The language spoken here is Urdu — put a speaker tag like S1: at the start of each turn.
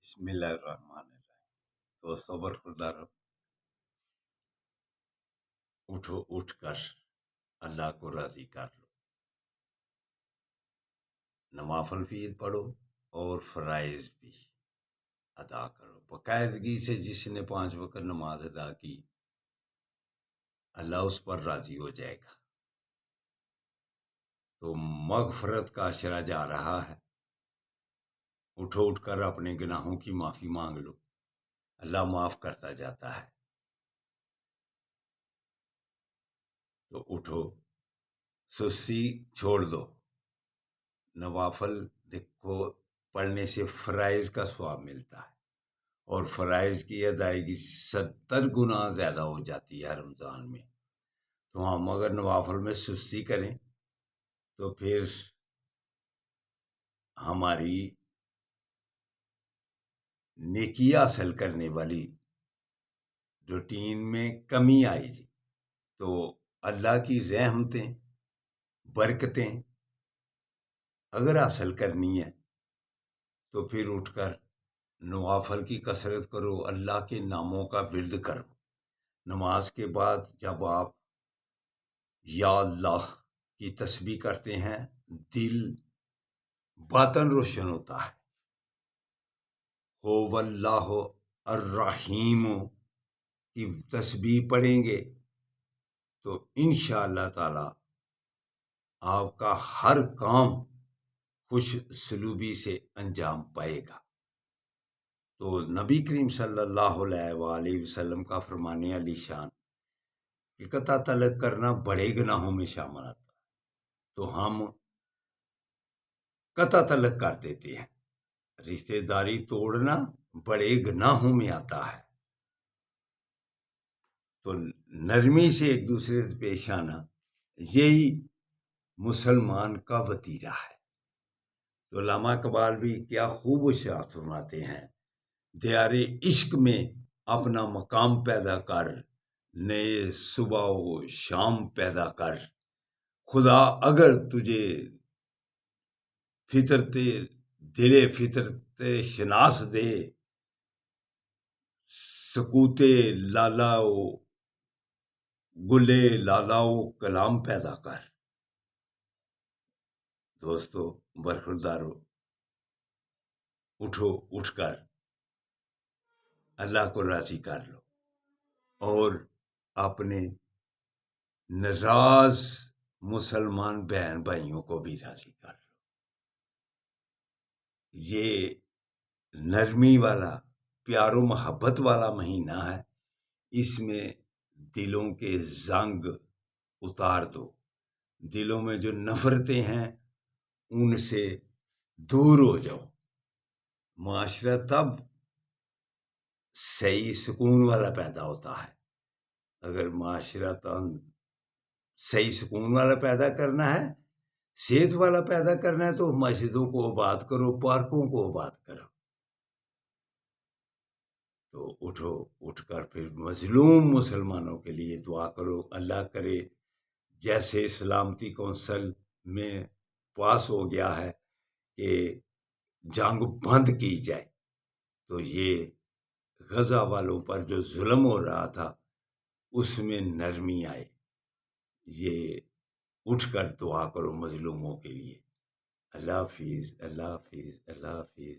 S1: بسم اللہ الرحمن الرحیم۔ تو صبر خدا رب، اٹھو اٹھ کر اللہ کو راضی کر لو، نوافل بھی پڑھو اور فرائض بھی ادا کرو باقاعدگی سے۔ جس نے 5 وقت نماز ادا کی اللہ اس پر راضی ہو جائے گا۔ تو مغفرت کا اشرہ جا رہا ہے، اٹھو اٹھ کر اپنے گناہوں کی معافی مانگ لو، اللہ معاف کرتا جاتا ہے۔ تو اٹھو، سستی چھوڑ دو، نوافل دیکھو پڑھنے سے فرائض کا ثواب ملتا ہے، اور فرائض کی ادائیگی 70 گنا زیادہ ہو جاتی ہے رمضان میں۔ تو ہم اگر نوافل میں سستی کریں تو پھر ہماری نیکی حاصل کرنے والی روٹین میں کمی آئی جی۔ تو اللہ کی رحمتیں برکتیں اگر حاصل کرنی ہے تو پھر اٹھ کر نوافل کی کثرت کرو، اللہ کے ناموں کا ورد کرو۔ نماز کے بعد جب آپ یا اللہ کی تسبیح کرتے ہیں دل باطن روشن ہوتا ہے۔ ہو واللہ الرحیم کی تسبیح پڑھیں گے تو انشاءاللہ تعالی آپ کا ہر کام خوش سلوبی سے انجام پائے گا۔ تو نبی کریم صلی اللہ علیہ وآلہ وسلم کا فرمان علی شان کہ قطع طلق کرنا بڑے گناہوں میں شامل آتا ہے، تو ہم قطع طلق کر دیتے ہیں۔ رشتہ داری توڑنا بڑے گناہوں میں آتا ہے، تو نرمی سے ایک دوسرے سے پیش آنا یہی مسلمان کا وتیرہ ہے۔ تو علامہ اقبال بھی کیا خوب اشعار فرماتے ہیں، دیار عشق میں اپنا مقام پیدا کر، نئے صبح و شام پیدا کر، خدا اگر تجھے فطرت دل فطرت شناس دے، سکوت لالا و گلے لالا و کلام پیدا کر۔ دوستو برخوردارو، اٹھو اٹھ کر اللہ کو راضی کر لو اور اپنے ناراض مسلمان بہن بھائیوں کو بھی راضی کر لو۔ یہ نرمی والا پیار و محبت والا مہینہ ہے، اس میں دلوں کے زنگ اتار دو، دلوں میں جو نفرتیں ہیں ان سے دور ہو جاؤ۔ معاشرہ تب صحیح سکون والا پیدا ہوتا ہے۔ اگر معاشرہ صحیح سکون والا پیدا کرنا ہے، صحت والا پیدا کرنا ہے، تو مسجدوں کو آباد کرو، پارکوں کو آباد کرو۔ تو اٹھو اٹھ کر پھر مظلوم مسلمانوں کے لیے دعا کرو، اللہ کرے جیسے سلامتی کونسل میں پاس ہو گیا ہے کہ جنگ بند کی جائے، تو یہ غزہ والوں پر جو ظلم ہو رہا تھا اس میں نرمی آئے۔ یہ اٹھ کر دعا کرو مظلوموں کے لیے۔ اللہ حافظ، اللہ حافظ، اللہ حافظ۔